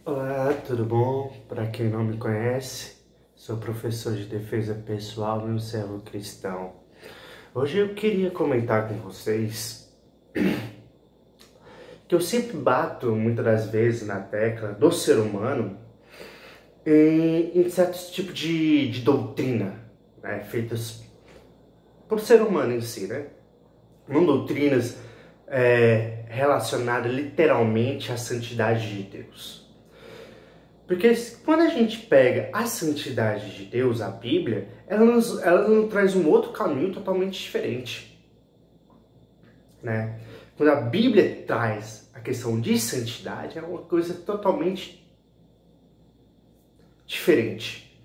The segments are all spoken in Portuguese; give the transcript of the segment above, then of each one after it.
Olá, tudo bom? Para quem não me conhece, sou professor de defesa pessoal e um servo cristão. Hoje eu queria comentar com vocês que eu sempre bato muitas das vezes na tecla do ser humano em certos tipos de doutrina, né, feitas por ser humano em si, né? Não doutrinas relacionadas literalmente à santidade de Deus. Porque quando a gente pega a santidade de Deus, a Bíblia, ela nos traz um outro caminho totalmente diferente, né? Quando a Bíblia traz a questão de santidade, é uma coisa totalmente diferente.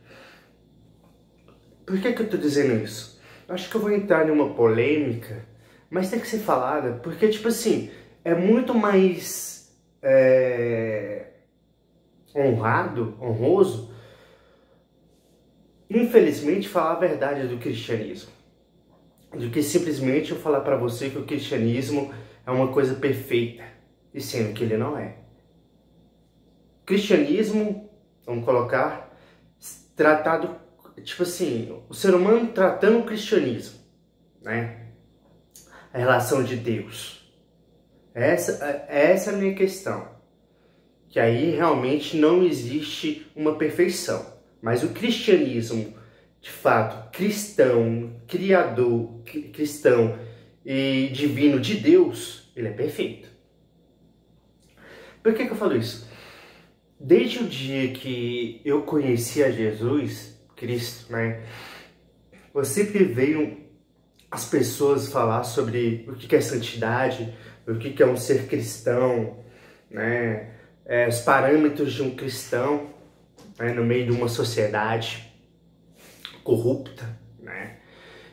Por que eu estou dizendo isso? Eu acho que eu vou entrar numa polêmica, mas tem que ser falada, porque, tipo assim, é muito mais honroso, infelizmente, falar a verdade do cristianismo, do que simplesmente eu falar para você que o cristianismo é uma coisa perfeita, e sendo que ele não é. Cristianismo, vamos colocar, tratado, tipo assim, o ser humano tratando o cristianismo, né? A relação de Deus. Essa é a minha questão. Que aí realmente não existe uma perfeição. Mas o cristianismo, de fato, cristão, criador, cristão e divino de Deus, ele é perfeito. Por que eu falo isso? Desde o dia que eu conheci a Jesus, Cristo, né? Eu sempre veio as pessoas falar sobre o que é santidade, o que é um ser cristão, né? Os parâmetros de um cristão, né? No meio de uma sociedade corrupta, né?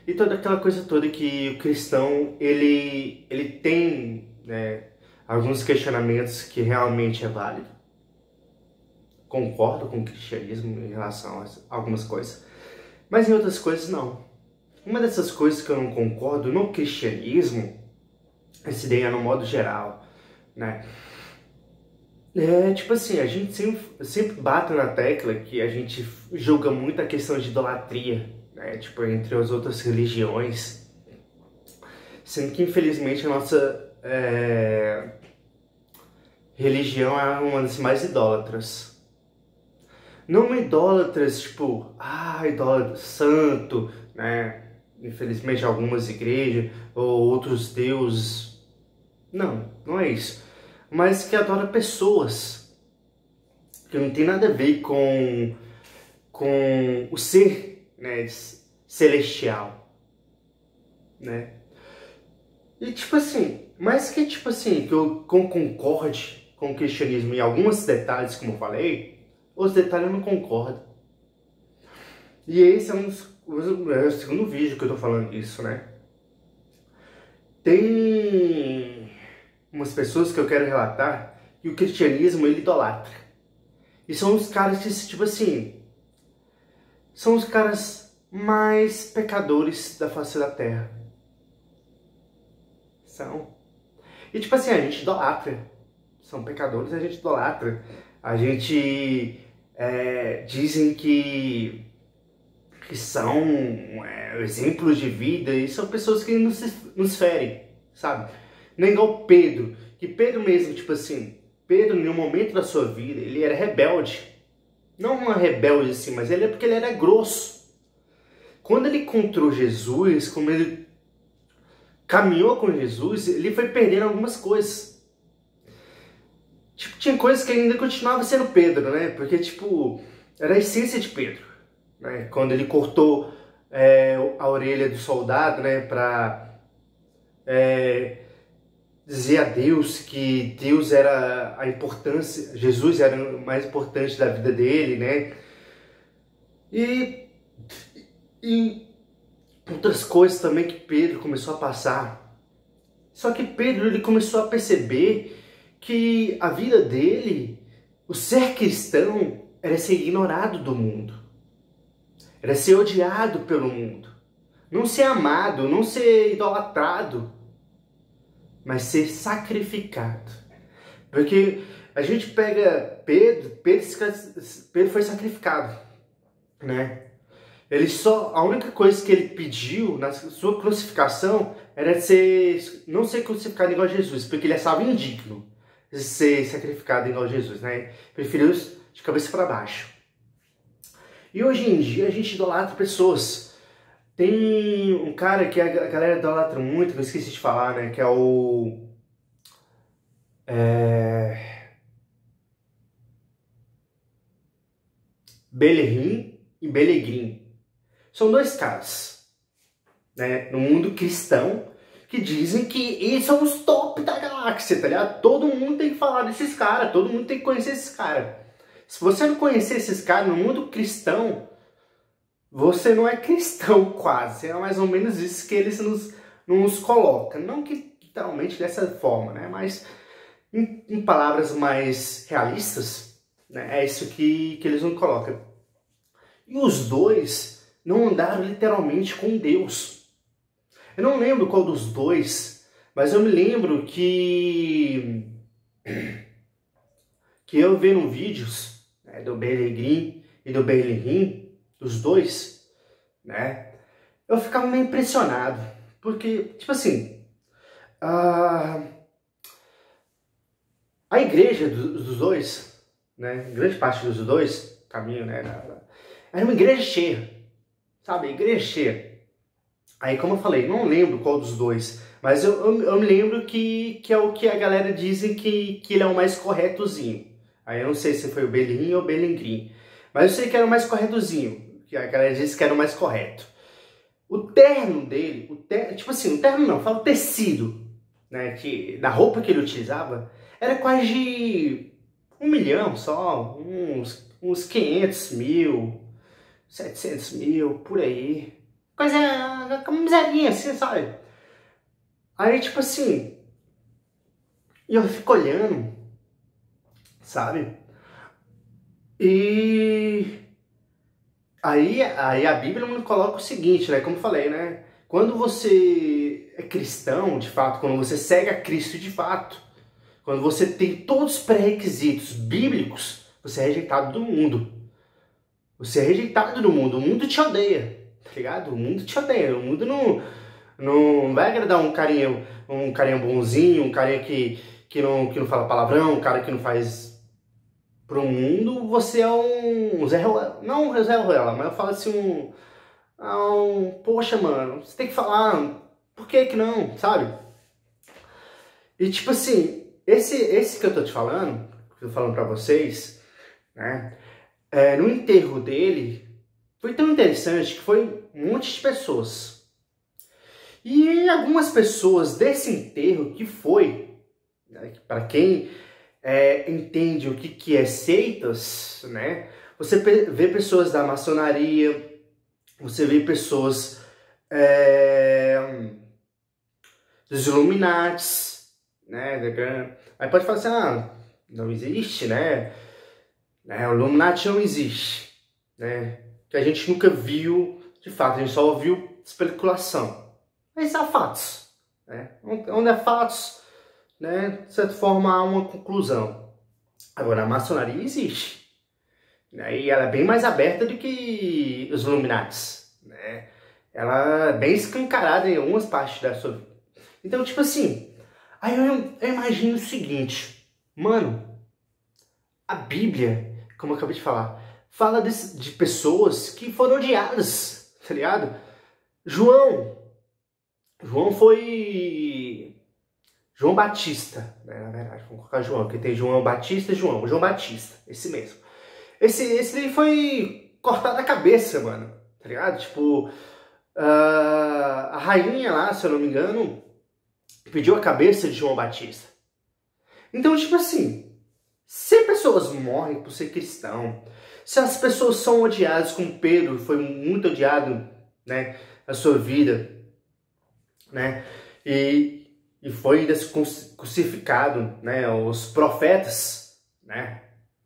E toda aquela coisa toda que o cristão, ele tem, né, alguns questionamentos que realmente é válido. Concordo com o cristianismo em relação a algumas coisas, mas em outras coisas não. Uma dessas coisas que eu não concordo no cristianismo, essa ideia no modo geral, né? Tipo assim, a gente sempre bate na tecla que a gente julga muito a questão de idolatria, né? Tipo, entre as outras religiões, sendo que infelizmente a nossa religião é uma das mais idólatras. Não idólatras, tipo, idólatra santo, né? Infelizmente algumas igrejas ou outros deuses. Não é isso. Mas que adora pessoas. Que não tem nada a ver com o ser, né, celestial, né? E tipo assim, mas que tipo assim, que eu concorde com o cristianismo em alguns detalhes, como eu falei, os detalhes eu não concordo. E esse é é o segundo vídeo que eu tô falando isso, né? Tem umas pessoas que eu quero relatar que o cristianismo ele idolatra. E são os caras que, tipo assim, são os caras mais pecadores da face da terra. São. E tipo assim, a gente idolatra. São pecadores, a gente idolatra. A gente dizem que são exemplos de vida e são pessoas que nos ferem, sabe? Não é igual Pedro, que Pedro mesmo, tipo assim, Pedro em um momento da sua vida, ele era rebelde. Não uma rebelde assim, mas ele é porque ele era grosso. Quando ele encontrou Jesus, como ele caminhou com Jesus, ele foi perdendo algumas coisas. Tipo, tinha coisas que ele ainda continuava sendo Pedro, né? Porque, tipo, era a essência de Pedro, né? Quando ele cortou a orelha do soldado, né? Pra dizer a Deus que Deus era a importância, Jesus era o mais importante da vida dele, né? E outras coisas também que Pedro começou a passar. Só que Pedro ele começou a perceber que a vida dele, o ser cristão, era ser ignorado do mundo. Era ser odiado pelo mundo. Não ser amado, não ser idolatrado, mas ser sacrificado. Porque A gente pega Pedro foi sacrificado, né? A única coisa que ele pediu na sua crucificação era não ser crucificado igual a Jesus, porque ele estava indigno de ser sacrificado igual a Jesus, né? Preferiu de cabeça para baixo. E hoje em dia a gente idolatra pessoas. Tem um cara que a galera idolatra muito, que eu esqueci de falar, né? Que é o... Bellerin e Bellegrin. São dois caras, né, no mundo cristão, que dizem que eles são os top da galáxia, tá ligado? Todo mundo tem que falar desses caras, todo mundo tem que conhecer esses caras. Se você não conhecer esses caras no mundo cristão, você não é cristão quase. É mais ou menos isso que eles nos colocam. Não que literalmente dessa forma, né? Mas em palavras mais realistas, né? É isso que eles nos colocam. E os dois não andaram literalmente com Deus. Eu não lembro qual dos dois, mas eu me lembro que eu vendo vídeos, né, do Bellegrin e do Bellerin, dos dois, né, eu ficava meio impressionado, porque, tipo assim, a igreja dos dois, né, grande parte dos dois, caminho, né, era uma igreja cheia, sabe, igreja cheia. Aí, como eu falei, não lembro qual dos dois, mas eu me lembro que é o que a galera dizem que ele é o mais corretozinho. Aí eu não sei se foi o Bellerin ou o Bellegrin, mas eu sei que era o mais corretozinho, que a galera disse que era o mais correto. O terno dele, tipo assim, o terno não, fala o tecido, né, da roupa que ele utilizava, era quase de 1 milhão só, uns 500 mil, 700 mil, por aí. Coisa, miserinha assim, sabe? Aí, tipo assim, eu fico olhando, sabe? E aí a Bíblia me coloca o seguinte, né? Como eu falei, né? Quando você é cristão, de fato, quando você segue a Cristo de fato, quando você tem todos os pré-requisitos bíblicos, você é rejeitado do mundo. Você é rejeitado do mundo. O mundo te odeia, tá ligado? O mundo te odeia. O mundo não vai agradar um carinha bonzinho, um carinha que não fala palavrão, um cara que não faz... Pro mundo, você é um Zé Ruela. Não um Zé Ruela, mas eu falo assim, poxa, mano, você tem que falar, por que não, sabe? E tipo assim, esse que eu tô te falando, que eu tô falando pra vocês, né, no enterro dele, foi tão interessante que foi um monte de pessoas. E algumas pessoas desse enterro que foi, né, para quem entende o que é seitas, né? Você vê pessoas da maçonaria, você vê pessoas dos Illuminatis, né? Aí pode falar assim, não existe, né? O Illuminati não existe, né? Que a gente nunca viu, de fato, a gente só ouviu especulação. Mas há fatos, né? Onde há fatos, né, de certa forma há uma conclusão. Agora, a maçonaria existe, né, e ela é bem mais aberta do que os Illuminatis, né? Ela é bem escancarada em algumas partes da sua vida. Então, tipo assim, aí eu imagino o seguinte, mano, a Bíblia, como eu acabei de falar, fala de pessoas que foram odiadas, tá ligado? João foi... João Batista, né, na verdade, vamos colocar João, porque tem João Batista e João Batista, esse mesmo. Esse daí foi cortado a cabeça, mano, tá ligado? Tipo, a rainha lá, se eu não me engano, pediu a cabeça de João Batista. Então, tipo assim, se pessoas morrem por ser cristão, se as pessoas são odiadas, como Pedro foi muito odiado, né, na sua vida, né, e foi ainda crucificado, né? Os profetas, né?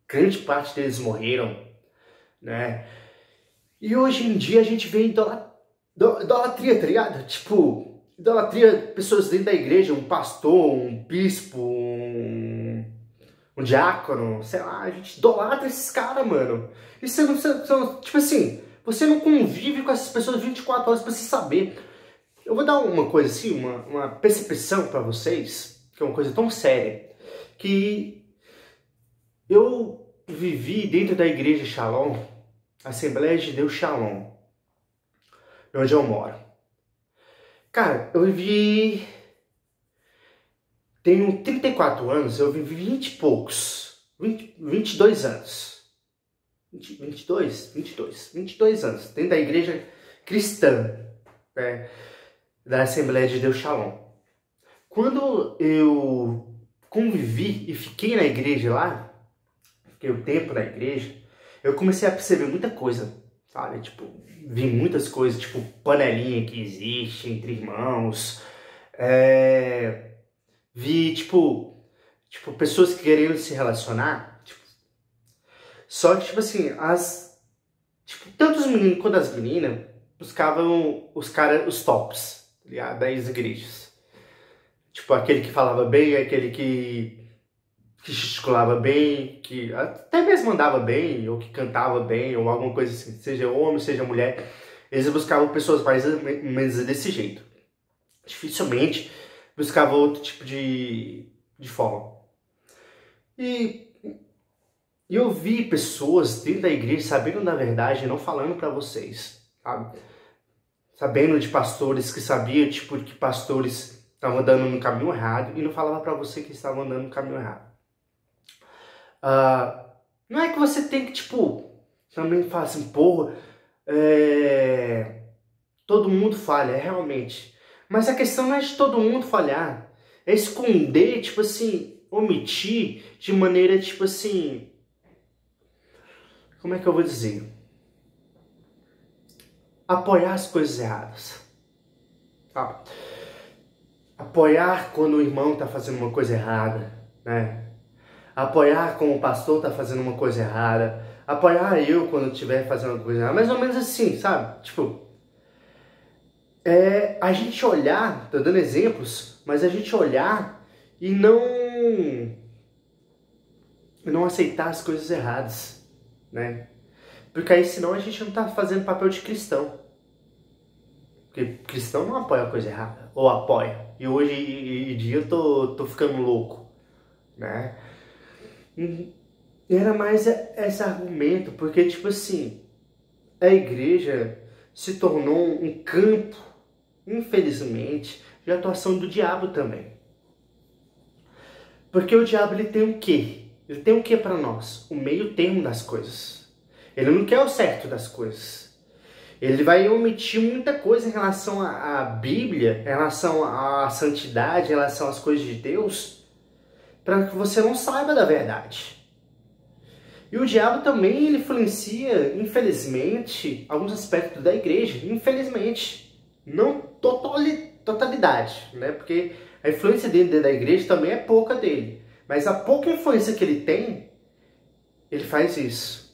Grande parte deles morreram, né? E hoje em dia a gente vê idolatria, tá ligado? Tipo, idolatria, pessoas dentro da igreja, um pastor, um bispo, um diácono, sei lá, a gente idolatra esses caras, mano. E você não, tipo assim, você não convive com essas pessoas 24 horas pra se saber. Eu vou dar uma coisa assim, uma percepção pra vocês, que é uma coisa tão séria, que eu vivi dentro da igreja Shalom, Assembleia de Deus Shalom, onde eu moro. Cara, eu vivi... Tenho 34 anos, eu vivi 20 e poucos, 22 anos. 22 anos, dentro da igreja cristã, né, da Assembleia de Deus Shalom. Quando eu convivi e fiquei na igreja lá, fiquei um tempo na igreja, eu comecei a perceber muita coisa, sabe? Tipo, vi muitas coisas, tipo, panelinha que existe entre irmãos, vi, tipo, pessoas querendo se relacionar, tipo, só que, tipo assim, tanto os meninos quanto as meninas buscavam os tops, tá ligado? Das igrejas. Tipo, aquele que falava bem, aquele que gesticulava bem, que até mesmo andava bem, ou que cantava bem, ou alguma coisa assim, seja homem, seja mulher. Eles buscavam pessoas mais ou menos desse jeito. Dificilmente buscava outro tipo de forma. E eu vi pessoas dentro da igreja sabendo da verdade e não falando pra vocês, sabe? Sabendo de pastores que sabiam, tipo, que pastores estavam andando no caminho errado e não falava pra você que estavam andando no caminho errado. Não é que você tem que, tipo, também falar assim, porra, todo mundo falha, realmente. Mas a questão não é de todo mundo falhar, é esconder, tipo assim, omitir de maneira, tipo assim, como é que eu vou dizer? Apoiar as coisas erradas. Tá? Apoiar quando o irmão tá fazendo uma coisa errada, né? Apoiar quando o pastor tá fazendo uma coisa errada. Apoiar eu quando estiver fazendo uma coisa errada. Mais ou menos assim, sabe? Tipo, a gente olhar, tô dando exemplos, mas a gente olhar e não aceitar as coisas erradas, né? Porque aí senão a gente não tá fazendo papel de cristão. Porque cristão não apoia a coisa errada, ou apoia. E hoje em dia eu tô ficando louco, né? E era mais esse argumento, porque tipo assim, a igreja se tornou um campo, infelizmente, de atuação do diabo também. Porque o diabo, ele tem o quê? Ele tem o quê para nós? O meio termo das coisas. Ele não quer o certo das coisas. Ele vai omitir muita coisa em relação à Bíblia, em relação à santidade, em relação às coisas de Deus, para que você não saiba da verdade. E o diabo também ele influencia, infelizmente, alguns aspectos da igreja. Infelizmente. Não totalidade, né? Porque a influência dele da igreja também é pouca dele. Mas a pouca influência que ele tem, ele faz isso.